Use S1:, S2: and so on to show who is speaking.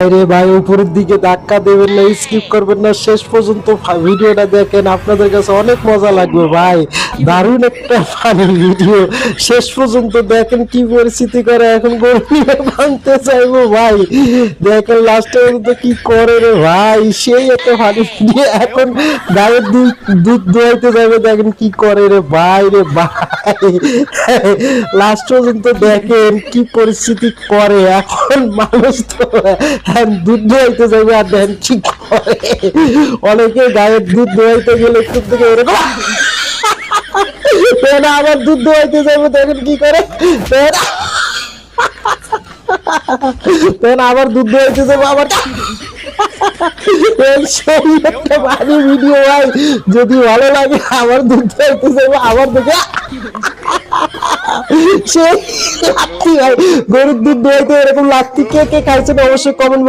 S1: রে ভাই, উপরের দিকে ধাক্কা দেবেন না, স্কিপ করবেন না, শেষ পর্যন্ত ভিডিওটা দেখেন, আপনাদের কাছে অনেক মজা লাগবে ভাই। দারুণ একটা ফানি ভিডিও, শেষ পর্যন্ত দেখেন কি পরিস্থিতি করে। এখন গরু নিয়ে ভাঙতে চাইবো ভাই, দেখেন লাস্টে পর্যন্ত কি করে রে ভাই, সেই একটা ফানি ভিডিও। এখন গায়ের দুধ দোয়াইতে যাবে, দেখেন কি করে রে ভাই, রে ভাই লাস্ট পর্যন্ত দেখেন কি পরিস্থিতি করে। এখন মানুষ তো দুধ দোয়াইতে যাবে, আর দেখেন কি করে। অনেকে গায়ের দুধ দোয়াইতে গেলে একটু থেকে এরকম আবার দুধ দোয়াইতে যাবে, দেখেন কি করে। আবার দুধ দোয়াইতে যাবো, আবার সেই একটা ভালো ভিডিও ভাই। যদি ভালো লাগে আবার দুধ দোয়াইতে যাবো, আবার দেখে সেই লাত্তি ভাই, গরুর দুধ দোয়াইতে এরকম লাত্তি কে কে খাইছেন অবশ্যই কমেন্ট বক্স